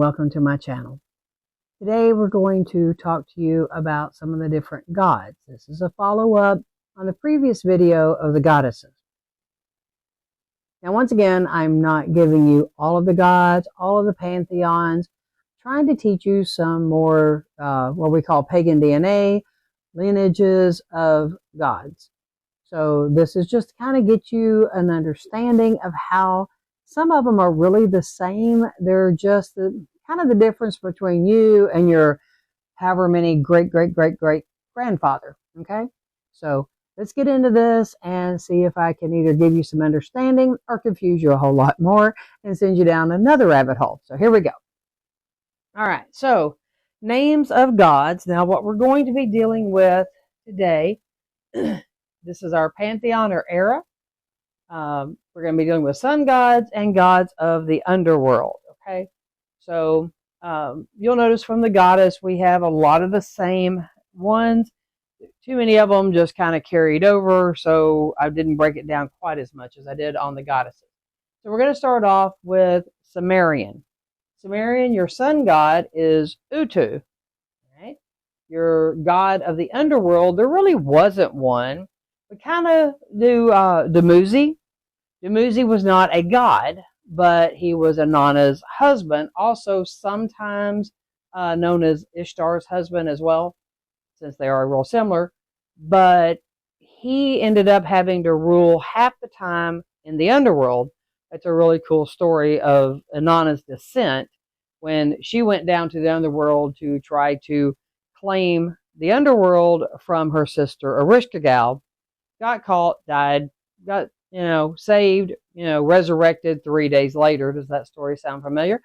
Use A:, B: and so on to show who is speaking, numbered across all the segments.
A: welcome to my channel. Today we're going to talk to you about some of the different gods. This is a follow-up on the previous video of the goddesses. Now once again, I'm not giving you all of the gods, all of the pantheons, trying to teach you some more what we call pagan DNA, lineages of gods. So this is just to kind of get you an understanding of how some of them are really the same. They're just kind of the difference between you and your however many great-great-great-great-grandfather. Okay? So let's get into this and see if I can either give you some understanding or confuse you a whole lot more and send you down another rabbit hole. So here we go. All right. So names of gods. Now what we're going to be dealing with today, this is our pantheon or era. We're going to be dealing with sun gods and gods of the underworld. Okay, so you'll notice from the goddess we have a lot of the same ones. Too many of them just kind of carried over, so I didn't break it down quite as much as I did on the goddesses. So we're going to start off with Sumerian. Sumerian, your sun god is Utu. Right? Your god of the underworld, there really wasn't one. We kind of do Dumuzi. Dumuzi was not a god, but he was Inanna's husband, also sometimes known as Ishtar's husband as well, since they are real similar. But he ended up having to rule half the time in the underworld. That's a really cool story of Inanna's descent when she went down to the underworld to try to claim the underworld from her sister Ereshkigal. Got caught, died, got, saved, resurrected 3 days later. Does that story sound familiar?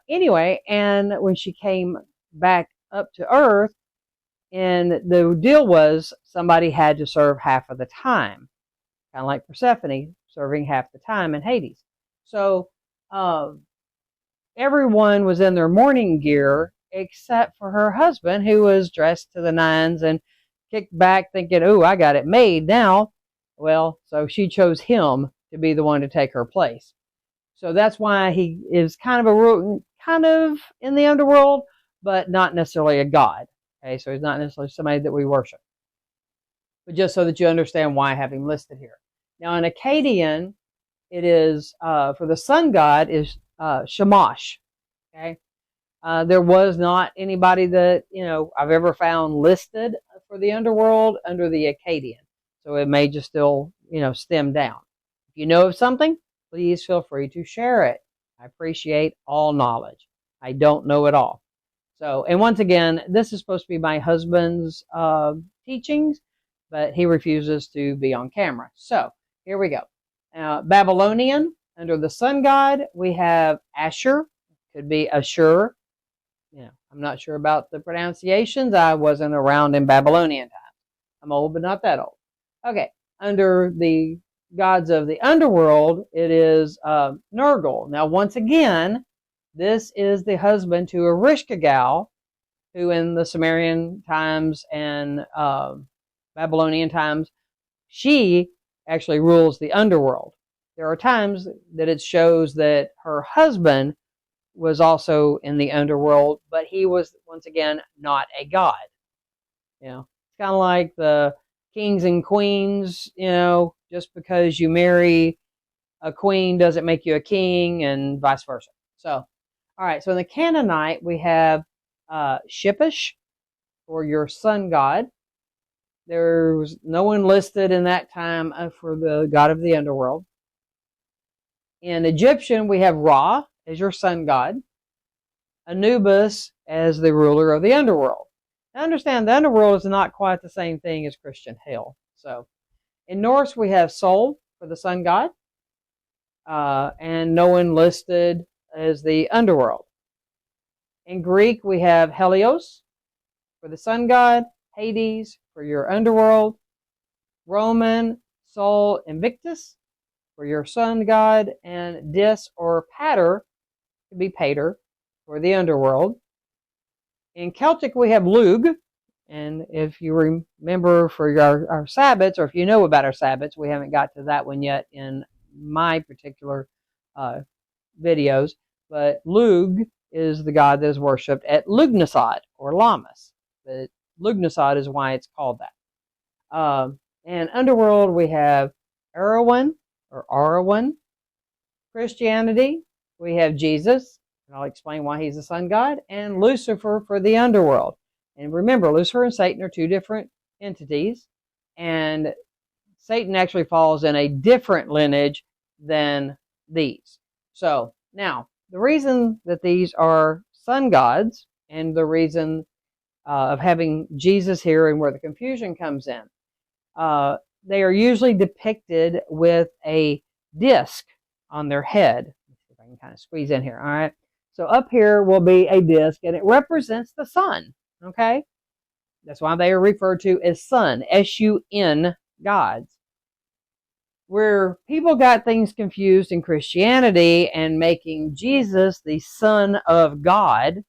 A: Anyway, and when she came back up to Earth, and the deal was somebody had to serve half of the time. Kind of like Persephone serving half the time in Hades. So, everyone was in their mourning gear except for her husband, who was dressed to the nines and kicked back thinking, oh, I got it made now. Well, so she chose him to be the one to take her place. So that's why he is kind of in the underworld, but not necessarily a god. Okay, so he's not necessarily somebody that we worship. But just so that you understand why I have him listed here. Now in Akkadian, it is, for the sun god is Shamash. Okay. There was not anybody that, I've ever found listed for the underworld under the Akkadian. So it may just still, stem down. If you know of something, please feel free to share it. I appreciate all knowledge. I don't know it all. So, and once again, this is supposed to be my husband's teachings, but he refuses to be on camera. So here we go. Babylonian, under the sun god, we have Ashur. Could be Ashur. I'm not sure about the pronunciations. I wasn't around in Babylonian times. I'm old, but not that old. Okay, under the gods of the underworld, it is Nergal. Now, once again, this is the husband to Ereshkigal, who in the Sumerian times and Babylonian times, she actually rules the underworld. There are times that it shows that her husband was also in the underworld, but he was, once again, not a god. It's kind of like the kings and queens, just because you marry a queen doesn't make you a king, and vice versa. So, all right, so in the Canaanite, we have Shippish, or your sun god. There was no one listed in that time for the god of the underworld. In Egyptian, we have Ra as your sun god, Anubis as the ruler of the underworld. Now understand, the underworld is not quite the same thing as Christian hell. So, in Norse, we have Sol for the sun god, and no one listed as the underworld. In Greek, we have Helios for the sun god, Hades for your underworld, Roman, Sol Invictus for your sun god, and Dis or Pater, could be Pater, for the underworld. In Celtic, we have Lug, and if you remember for our Sabbats, or if you know about our Sabbats, we haven't got to that one yet in my particular videos, but Lug is the god that is worshipped at Lughnasadh or Lammas. But Lughnasadh is why it's called that. And underworld, we have Erewhon or Arwen. Christianity, we have Jesus, and I'll explain why he's the sun god, and Lucifer for the underworld. And remember, Lucifer and Satan are two different entities, and Satan actually falls in a different lineage than these. So now, the reason that these are sun gods, and the reason of having Jesus here and where the confusion comes in, they are usually depicted with a disc on their head. Let's see if I can kind of squeeze in here. All right. So up here will be a disc, and it represents the sun. Okay. That's why they are referred to as sun, S-U-N gods. Where people got things confused in Christianity and making Jesus the Son of God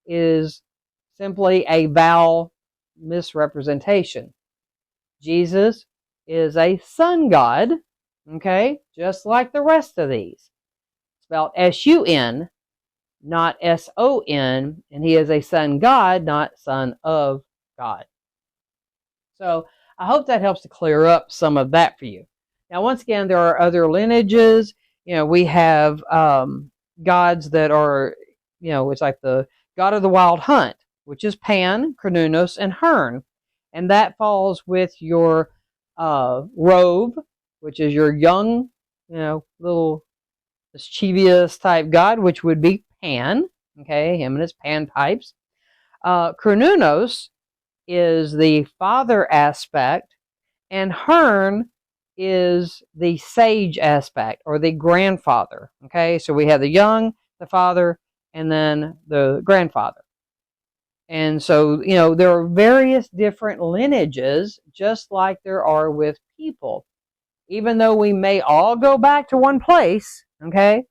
A: is simply a vowel misrepresentation. Jesus is a sun god, okay, just like the rest of these. Spelled S-U-N, not S-O-N, and he is a sun god, not son of God. So I hope that helps to clear up some of that for you. Now, once again, there are other lineages. You know, we have gods that are, you know, it's like the god of the wild hunt, which is Pan, Cernunnos, and Hern. And that falls with your Robe, which is your young, you know, little mischievous type god, which would be Pan. Okay, him and his panpipes. Cernunnos is the father aspect, and Hern is the sage aspect, or the grandfather. Okay, so we have the young, the father, and then the grandfather. And so, you know, there are various different lineages, just like there are with people. Even though we may all go back to one place, okay,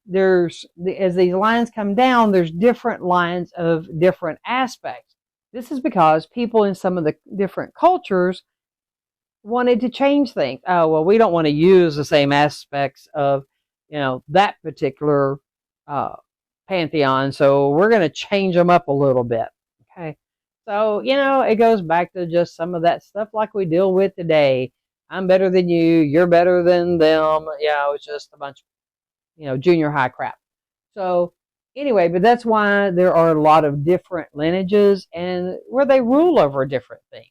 A: there's, as these lines come down, there's different lines of different aspects. This is because people in some of the different cultures wanted to change things. Oh, well, we don't want to use the same aspects of, you know, that particular pantheon, so we're going to change them up a little bit. Okay, so, you know, it goes back to just some of that stuff like we deal with today. I'm better than you, you're better than them. Yeah, it's just a bunch of, you know, junior high crap. So anyway, but that's why there are a lot of different lineages and where they rule over different things.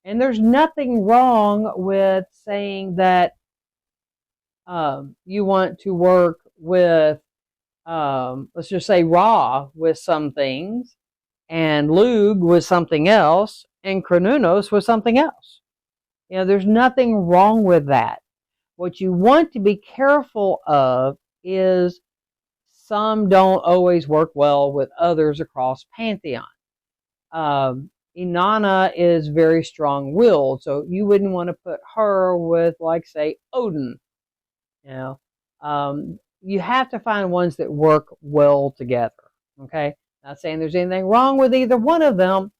A: And there's nothing wrong with saying that you want to work with, let's just say, Ra with some things, and Lug with something else, and Cernunnos with something else. You know, there's nothing wrong with that. What you want to be careful of is some don't always work well with others across Pantheon. Inanna is very strong-willed, so you wouldn't want to put her with, like, say, Odin. You know, you have to find ones that work well together. Okay, not saying there's anything wrong with either one of them,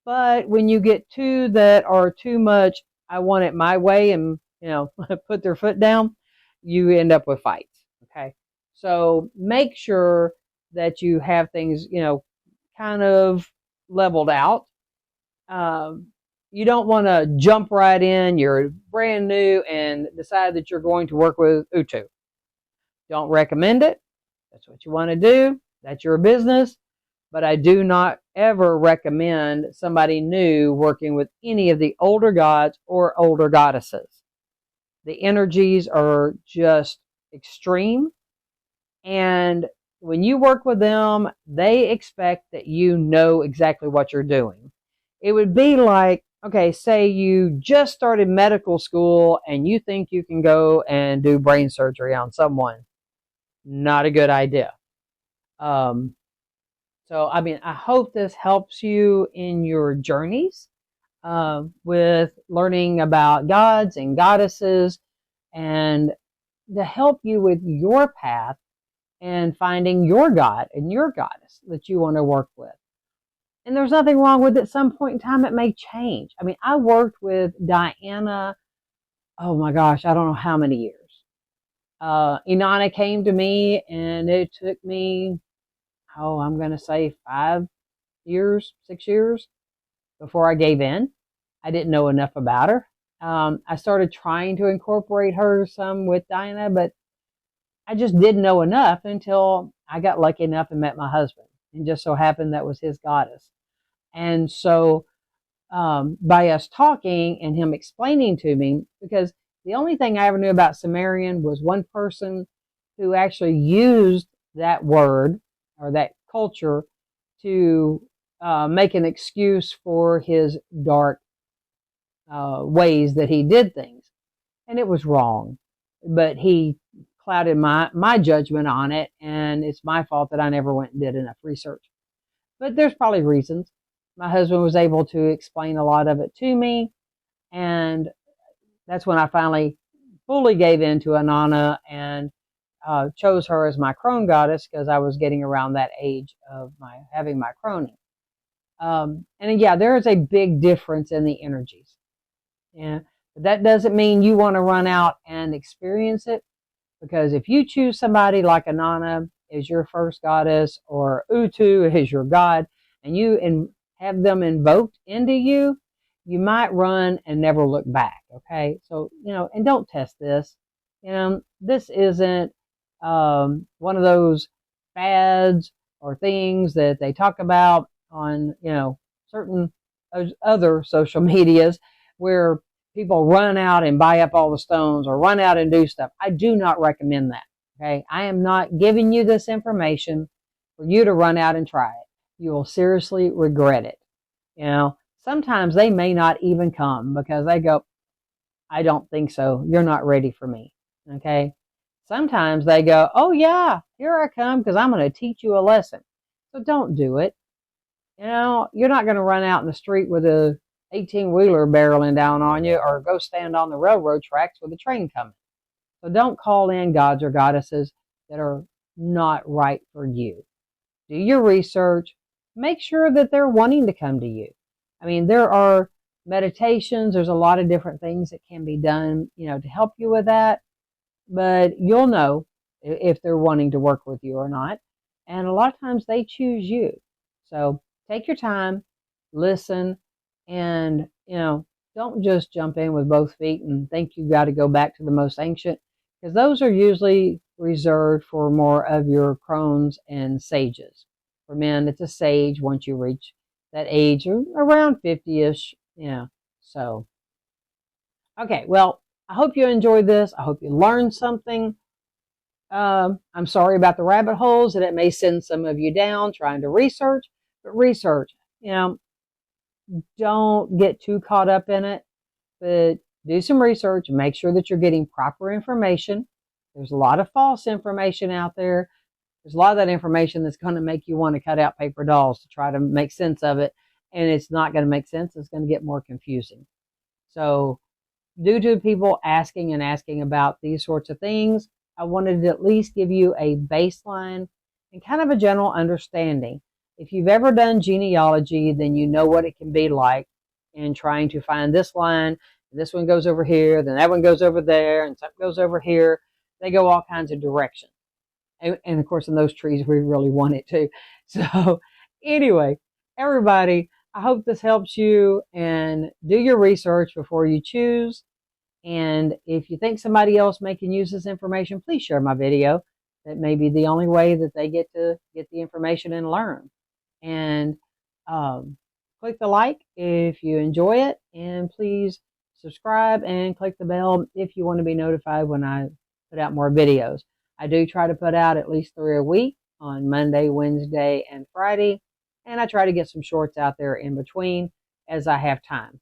A: but when you get two that are too much, I want it my way, and, you know, put their foot down, you end up with fights. Okay, so make sure that you have things, you know, kind of leveled out. You don't want to jump right in. You're brand new and decide that you're going to work with Utu. Don't recommend it. That's what you want to do. That's your business. But I do not ever recommend somebody new working with any of the older gods or older goddesses. The energies are just extreme. And when you work with them, they expect that you know exactly what you're doing. It would be like, okay, say you just started medical school and you think you can go and do brain surgery on someone. Not a good idea. So, I mean, I hope this helps you in your journeys with learning about gods and goddesses, and to help you with your path and finding your god and your goddess that you want to work with. And there's nothing wrong with it. At some point in time, it may change. I mean, I worked with Diana, oh my gosh, I don't know how many years. Inanna came to me, and it took me, I'm going to say 5 years, 6 years before I gave in. I didn't know enough about her. I started trying to incorporate her some with D.N.A, but I just didn't know enough until I got lucky enough and met my husband. And just so happened that was his goddess. And so by us talking and him explaining to me, because the only thing I ever knew about Sumerian was one person who actually used that word or that culture to make an excuse for his dark ways that he did things. And it was wrong. But he clouded my judgment on it, and it's my fault that I never went and did enough research. But there's probably reasons. My husband was able to explain a lot of it to me, and that's when I finally fully gave in to Inanna and chose her as my crone goddess, because I was getting around that age of having my croning. And yeah, there is a big difference in the energies. Yeah, but that doesn't mean you want to run out and experience it, because if you choose somebody like Inanna as your first goddess, or Utu as your god, and you have them invoked into you, you might run and never look back. Okay, so and don't test this. This isn't one of those fads or things that they talk about on certain other social medias, where people run out and buy up all the stones or run out and do stuff. I do not recommend that. Okay, I am not giving you this information for you to run out and try it. You will seriously regret it. Sometimes they may not even come because they go, I don't think so. You're not ready for me. Okay. Sometimes they go, oh yeah, here I come, because I'm going to teach you a lesson. So don't do it. You're not going to run out in the street with a 18-wheeler barreling down on you, or go stand on the railroad tracks with a train coming. So don't call in gods or goddesses that are not right for you. Do your research. Make sure that they're wanting to come to you. I mean, there are meditations. There's a lot of different things that can be done, to help you with that. But you'll know if they're wanting to work with you or not. And a lot of times they choose you. So take your time, listen, and, don't just jump in with both feet and think you've got to go back to the most ancient, because those are usually reserved for more of your crones and sages. For men, it's a sage once you reach that age, around 50-ish, So, okay, well, I hope you enjoyed this. I hope you learned something. I'm sorry about the rabbit holes, and it may send some of you down trying to research, but research, don't get too caught up in it, but do some research. Make sure that you're getting proper information. There's a lot of false information out there. There's a lot of that information that's going to make you want to cut out paper dolls to try to make sense of it, and it's not going to make sense. It's going to get more confusing. So, due to people asking about these sorts of things, I wanted to at least give you a baseline and kind of a general understanding. If you've ever done genealogy, then you know what it can be like in trying to find this line. This one goes over here, then that one goes over there, and something goes over here. They go all kinds of directions. And of course, in those trees, we really want it to. So anyway, everybody, I hope this helps you, and do your research before you choose. And if you think somebody else may can use this information, please share my video. That may be the only way that they get to get the information and learn. And click the like if you enjoy it, and please subscribe and click the bell if you want to be notified when I put out more videos. I do try to put out at least 3 a week on Monday, Wednesday, and Friday, and I try to get some shorts out there in between as I have time.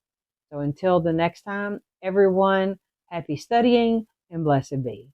A: So until the next time, everyone, happy studying and blessed be.